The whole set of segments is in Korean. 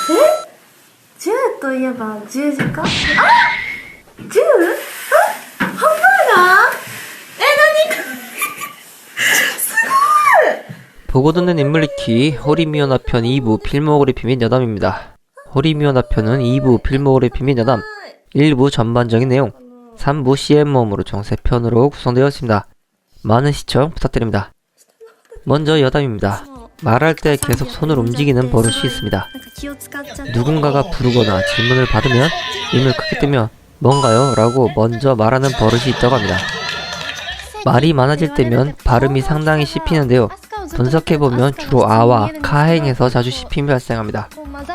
10といえば十字架。あ、10？あ、ハンバーガー？何？すごい。 보고 듣는 인물 읽기 호리미오나 편 2부 필모그래피 및 여담입니다. 호리미오나 편은 2부 필모그래피 및 여담, 1부 전반적인 내용, 3부 CM 모음으로 총 3편으로 구성되었습니다. 많은 시청 부탁드립니다. 먼저 여담입니다. 말할 때 계속 손을 움직이는 버릇이 있습니다. 누군가가 부르거나 질문을 받으면 입을 크게 뜨며 뭔가요? 라고 먼저 말하는 버릇이 있다고 합니다. 말이 많아질 때면 발음이 상당히 씹히는데요. 분석해보면 주로 아와 카행에서 자주 씹힘이 발생합니다.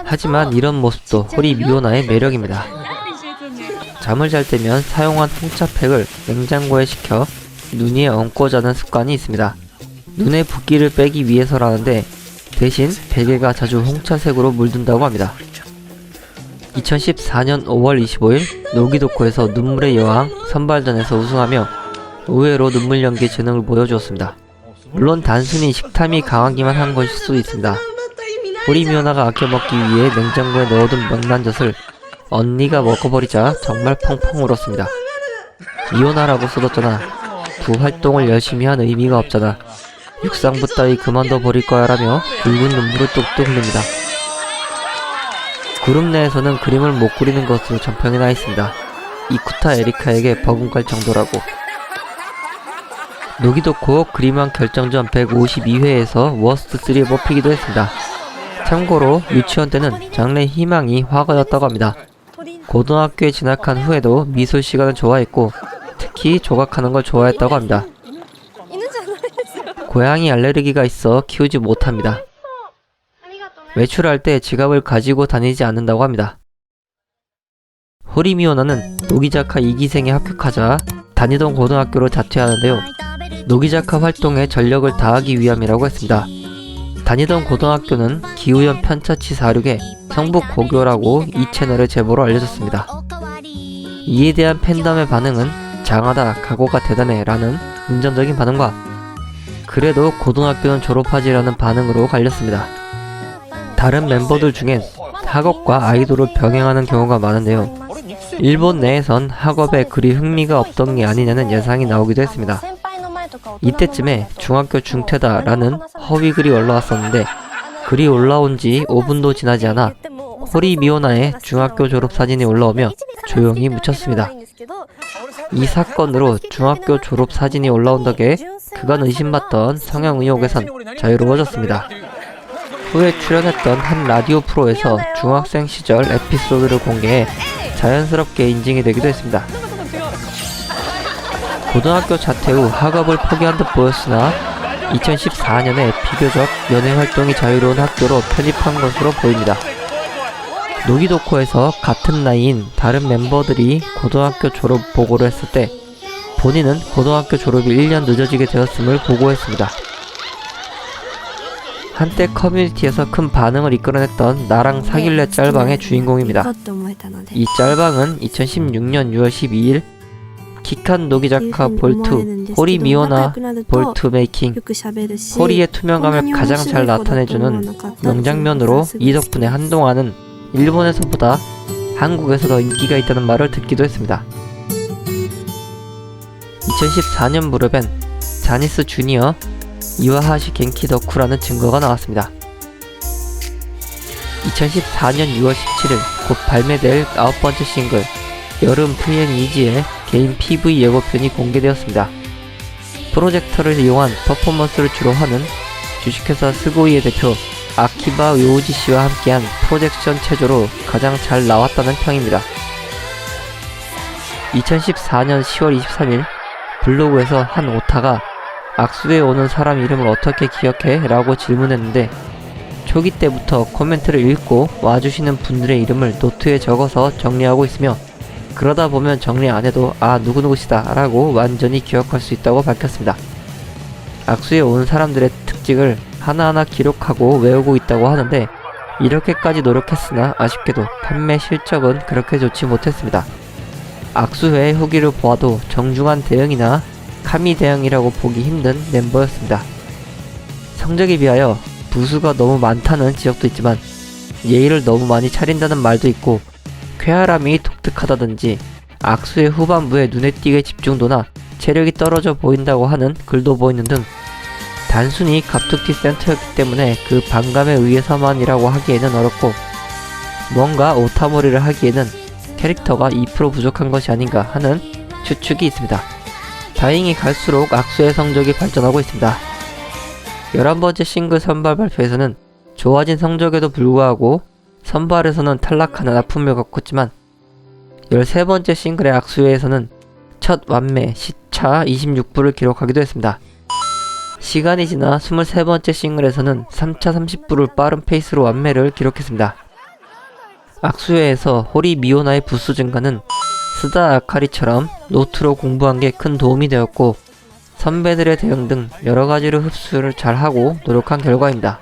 하지만 이런 모습도 호리미오나의 매력입니다. 잠을 잘 때면 사용한 홍차팩을 냉장고에 식혀 눈 위에 얹고 자는 습관이 있습니다. 눈의 붓기를 빼기 위해서라는데 대신 베개가 자주 홍차색으로 물든다고 합니다. 2014년 5월 25일 노기도코에서 눈물의 여왕 선발전에서 우승하며 의외로 눈물 연기 재능을 보여주었습니다. 물론 단순히 식탐이 강하기만 한 것일 수도 있습니다. 호리미오나가 아껴 먹기 위해 냉장고에 넣어둔 명란젓을 언니가 먹어버리자 정말 펑펑 울었습니다. 미오나라고 써뒀잖아. 구 활동을 열심히 한 의미가 없잖아. 육상부 따위 그만둬 버릴 거야 라며 붉은 눈물을 뚝뚝 흘립니다. 그룹 내에서는 그림을 못 그리는 것으로 전평이 나 있습니다. 이쿠타 에리카에게 버금갈 정도라고. 노기도코 그림왕 결정전 152회에서 워스트 3에 뽑히기도 했습니다. 참고로 유치원 때는 장래 희망이 화가였다고 합니다. 고등학교에 진학한 후에도 미술 시간을 좋아했고 특히 조각하는 걸 좋아했다고 합니다. 고양이 알레르기가 있어 키우지 못합니다. 외출할 때 지갑을 가지고 다니지 않는다고 합니다. 호리미오나는 노기자카 2기생에 합격하자 다니던 고등학교로 자퇴하는데요. 노기자카 활동에 전력을 다하기 위함이라고 했습니다. 다니던 고등학교는 기우현 편차치 46에 성북고교라고 이 채널의 제보로 알려졌습니다. 이에 대한 팬덤의 반응은 장하다, 각오가 대단해 라는 긍정적인 반응과 그래도 고등학교는 졸업하지라는 반응으로 갈렸습니다. 다른 멤버들 중엔 학업과 아이돌을 병행하는 경우가 많은데요. 일본 내에선 학업에 그리 흥미가 없던 게 아니냐는 예상이 나오기도 했습니다. 이때쯤에 중학교 중퇴다 라는 허위글이 올라왔었는데 글이 올라온 지 5분도 지나지 않아 호리미오나의 중학교 졸업 사진이 올라오며 조용히 묻혔습니다. 이 사건으로 중학교 졸업 사진이 올라온 덕에 그간 의심받던 성형 의혹에선 자유로워졌습니다. 후에 출연했던 한 라디오 프로에서 중학생 시절 에피소드를 공개해 자연스럽게 인증이 되기도 했습니다. 고등학교 자퇴 후 학업을 포기한 듯 보였으나 2014년에 비교적 연애 활동이 자유로운 학교로 편입한 것으로 보입니다. 노기도코에서 같은 나이인 다른 멤버들이 고등학교 졸업 보고를 했을 때 본인은 고등학교 졸업이 1년 늦어지게 되었음을 보고했습니다. 한때 커뮤니티에서 큰 반응을 이끌어냈던 나랑 사귈래 짤방의 주인공입니다. 이 짤방은 2016년 6월 12일 키칸 노기자카 볼트 호리미오나 볼트 메이킹 호리의 투명감을 가장 잘 나타내주는 명장면으로 이 덕분에 한동안은 일본에서보다 한국에서 더 인기가 있다는 말을 듣기도 했습니다. 2014년 무렵엔 자니스 주니어 이와하시 겐키 덕후라는 증거가 나왔습니다. 2014년 6월 17일 곧 발매될 9번째 싱글 여름 VNEG의 개인 PV 예고편이 공개되었습니다. 프로젝터를 이용한 퍼포먼스를 주로 하는 주식회사 스고이의 대표 아키바 요우지씨와 함께한 프로젝션 체조로 가장 잘 나왔다는 평입니다. 2014년 10월 23일 블로그에서 한 오타가 악수에 오는 사람 이름을 어떻게 기억해? 라고 질문했는데 초기 때부터 코멘트를 읽고 와주시는 분들의 이름을 노트에 적어서 정리하고 있으며 그러다 보면 정리 안해도 아 누구누구시다 라고 완전히 기억할 수 있다고 밝혔습니다. 악수에 온 사람들의 특징을 하나하나 기록하고 외우고 있다고 하는데 이렇게까지 노력했으나 아쉽게도 판매 실적은 그렇게 좋지 못했습니다. 악수회의 후기를 보아도 정중한 대응이나 카미 대응이라고 보기 힘든 멤버였습니다. 성적에 비하여 부수가 너무 많다는 지적도 있지만 예의를 너무 많이 차린다는 말도 있고, 쾌활함이 독특하다든지 악수의 후반부에 눈에 띄게 집중도나 체력이 떨어져 보인다고 하는 글도 보이는 등 단순히 갑툭튀 센터였기 때문에 그 반감에 의해서만이라고 하기에는 어렵고, 뭔가 오타머리를 하기에는 캐릭터가 2% 부족한 것이 아닌가 하는 추측이 있습니다. 다행히 갈수록 악수의 성적이 발전하고 있습니다. 11번째 싱글 선발 발표에서는 좋아진 성적에도 불구하고 선발에서는 탈락하는 아픔을 겪었지만, 13번째 싱글의 악수회에서는 첫 완매 시차 26부를 기록하기도 했습니다. 시간이 지나 23번째 싱글에서는 3차 30부를 빠른 페이스로 완매를 기록했습니다. 악수회에서 호리 미오나의 부수 증가는 스다 아카리처럼 노트로 공부한 게 큰 도움이 되었고, 선배들의 대응 등 여러가지로 흡수를 잘하고 노력한 결과입니다.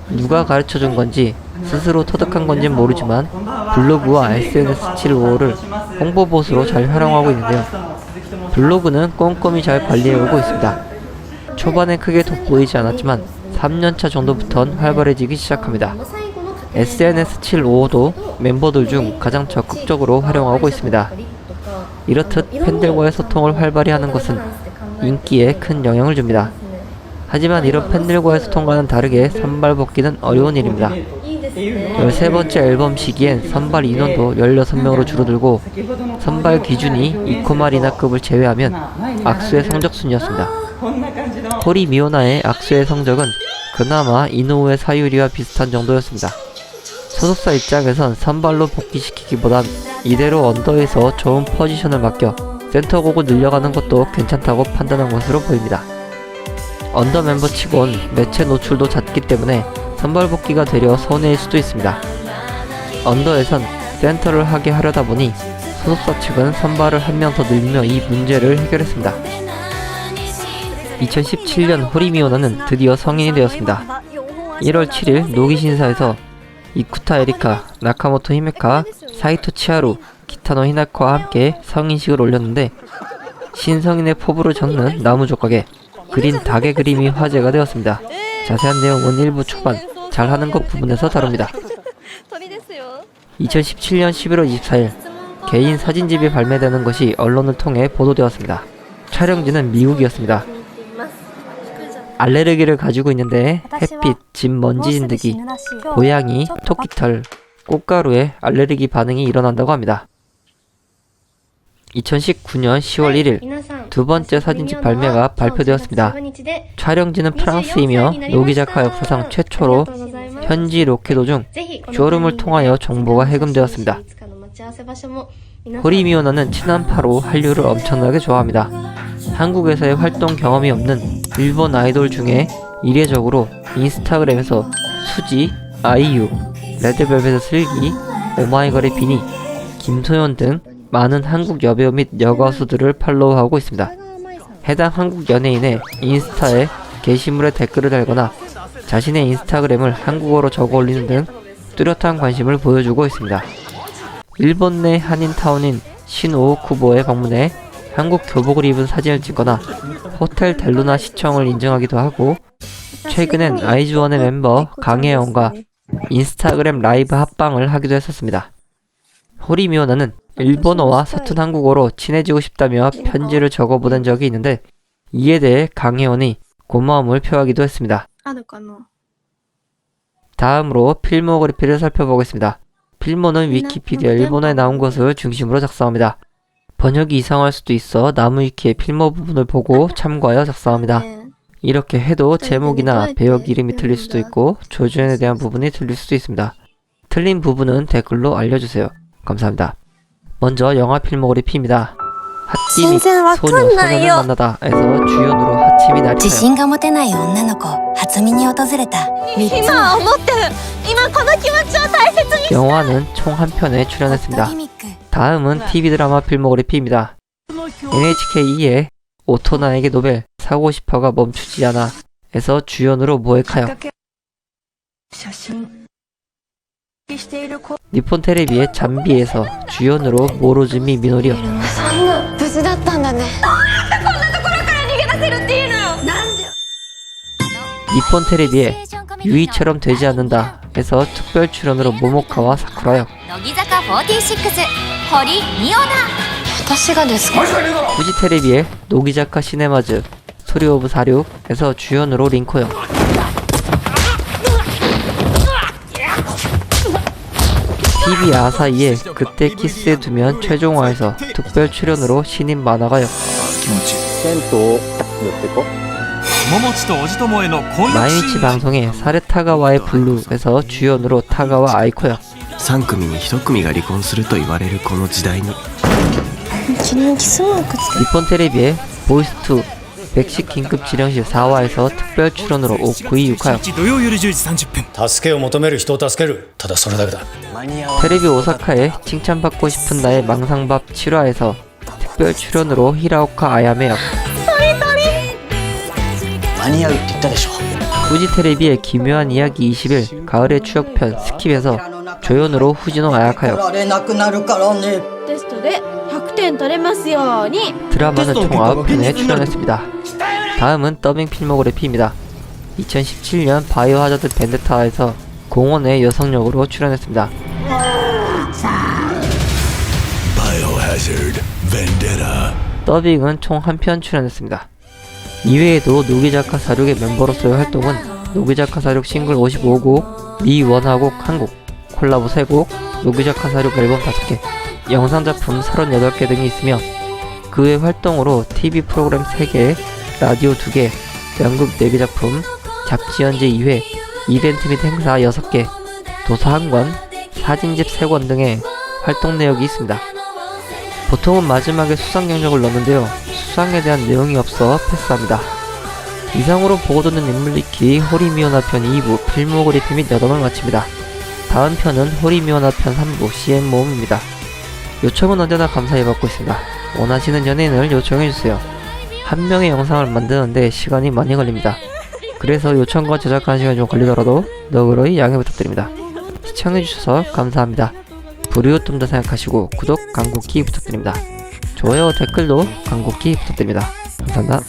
누가 가르쳐준 건지 스스로 터득한 건진 모르지만 블로그와 SNS75를 홍보봇으로 잘 활용하고 있는데요. 블로그는 꼼꼼히 잘 관리해오고 있습니다. 초반에 크게 돋보이지 않았지만 3년차 정도부터는 활발해지기 시작합니다. SNS75도 멤버들 중 가장 적극적으로 활용하고 있습니다. 이렇듯 팬들과의 소통을 활발히 하는 것은 인기에 큰 영향을 줍니다. 하지만 이런 팬들과의 소통과는 다르게 선발 복귀는 어려운 일입니다. 13번째 앨범 시기엔 선발 인원도 16명으로 줄어들고, 선발 기준이 이코마리나급을 제외하면 악수의 성적순이었습니다. 호리 미오나의 악수의 성적은 그나마 이노우의 사유리와 비슷한 정도였습니다. 소속사 입장에선 선발로 복귀시키기보단 이대로 언더에서 좋은 포지션을 맡겨 센터곡을 늘려가는 것도 괜찮다고 판단한 것으로 보입니다. 언더 멤버 치곤 매체 노출도 잦기 때문에 선발 복귀가 되려 손해일 수도 있습니다. 언더에선 센터를 하게 하려다 보니 소속사 측은 선발을 한 명 더 늘리며 이 문제를 해결했습니다. 2017년 호리미오나는 드디어 성인이 되었습니다. 1월 7일 노기 신사에서 이쿠타 에리카, 나카모토 히메카, 사이토 치하루, 기타노 히나코와 함께 성인식을 올렸는데, 신성인의 포부를 적는 나무 조각에 그린 닭의 그림이 화제가 되었습니다. 자세한 내용은 일부 초반 잘하는 것 부분에서 다룹니다. 2017년 11월 24일 개인 사진집이 발매되는 것이 언론을 통해 보도되었습니다. 촬영지는 미국이었습니다. 알레르기를 가지고 있는데 햇빛, 집 먼지 진드기, 고양이, 토끼털, 꽃가루에 알레르기 반응이 일어난다고 합니다. 2019년 10월 1일 두 번째 사진집 발매가 발표되었습니다. 촬영지는 프랑스이며 노기자카 역사상 최초로 현지 로케도 중 쇼룸을 통하여 정보가 해금되었습니다. 호리미오나는 친한파로 한류를 엄청나게 좋아합니다. 한국에서의 활동 경험이 없는 일본 아이돌 중에 이례적으로 인스타그램에서 수지, 아이유, 레드벨벳의 슬기, 오마이걸의 비니, 김소연 등 많은 한국 여배우 및 여가수들을 팔로우하고 있습니다. 해당 한국 연예인의 인스타에 게시물에 댓글을 달거나 자신의 인스타그램을 한국어로 적어 올리는 등 뚜렷한 관심을 보여주고 있습니다. 일본 내 한인타운인 신오쿠보에 방문해 한국 교복을 입은 사진을 찍거나 호텔 델루나 시청을 인증하기도 하고, 최근엔 아이즈원의 멤버 강혜영과 인스타그램 라이브 합방을 하기도 했었습니다. 호리미오나는 일본어와 서툰 한국어로 친해지고 싶다며 편지를 적어 보낸 적이 있는데, 이에 대해 강혜원이 고마움을 표하기도 했습니다. 다음으로 필모그래피를 살펴보겠습니다. 필모는 위키피디아 일본어에 나온 것을 중심으로 작성합니다. 번역이 이상할 수도 있어 나무위키의 필모 부분을 보고 참고하여 작성합니다. 이렇게 해도 제목이나 배역 이름이 틀릴 수도 있고 조주연에 대한 부분이 틀릴 수도 있습니다. 틀린 부분은 댓글로 알려주세요. 감사합니다. 먼저 영화 필모그래피입니다. 핫김 및 소녀, 소년을 만나다 에서 주연으로 하치미 나리카요. 自信が持てない女の子初見に訪れた3つの思ってる今この気持ちを大切に 영화는 총 한 편에 출연했습니다. 다음은 TV 드라마 필모그래피입니다. NHK2의 오토나에게 노벨 사고 싶어가 멈추지 않아 에서 주연으로 모에카요. 니폰 테레비의 잠비에서 주연으로 모로즈미 미노리요. 無事だったんだね 니폰 테레비의 유이처럼 되지 않는다 해서 특별 출연으로 모모카와 사쿠라 역, 乃木坂46堀美央奈私がですか 후지 테레비의 노기자카 시네마즈 스토리 오브 46에서 주연으로 링코 역, TV 아사히의 그때 키스에 두면 최종화에서 특별 출연으로 신인 만화가 역, 銭湯寄ってこ桃地とおじともへの婚約シ 마이니치 ーン 방송의 사레 타가와의 블루에서 주연으로 타가와 아이코 역, 3組に1組が離婚すると言われるこの時代に 니폰 테레비의 보이스2 백식 긴급 지령실 4화에서 특별 출연으로 오쿠이 유카 역, 土曜夜10時30分助けを求める人を助けるただそれだけだ 테레비 오사카의 칭찬받고 싶은 나의 망상밥 7화에서 특별 출연으로 히라오카 아야메 역, 間に合うって言ったでしょ 후지 테레비의 기묘한 이야기 20일 가을의 추억편 스킵에서 조연으로 후지노 아야카 역, テストで100点取れますように 드라마는 총 9편에 출연했습니다. 다음은 더빙 필모그래피입니다. 2017년 바이오하자드 벤데타에서 공원의 여성 역으로 출연했습니다. 더빙은 총 1편 출연했습니다. 이외에도 노기자카 46의 멤버로서의 활동은 노기자카 46 싱글 55곡, 미원화곡 1곡, 콜라보 3곡, 노기자카 46 앨범 5개, 영상작품 38개 등이 있으며 그 외 활동으로 TV 프로그램 3개, 라디오 2개, 연극 4개 작품, 잡지 연재 2회, 이벤트 및 행사 6개, 도서 1권, 사진집 3권 등의 활동 내역이 있습니다. 보통은 마지막에 수상 경력을 넣는데요. 수상에 대한 내용이 없어 패스합니다. 이상으로 보고되는 인물 읽기 호리미오나 편 2부 필모그래피 및 여담을 마칩니다. 다음 편은 호리미오나 편 3부 CM 모음입니다. 요청은 언제나 감사히 받고 있습니다. 원하시는 연예인을 요청해주세요. 한 명의 영상을 만드는데 시간이 많이 걸립니다. 그래서 요청과 제작하는 시간이 좀 걸리더라도 너그러이 양해 부탁드립니다. 시청해주셔서 감사합니다. 불이웃dom다 생각하시고 구독, 광고키 부탁드립니다. 좋아요, 댓글도 광고키 부탁드립니다. 감사합니다.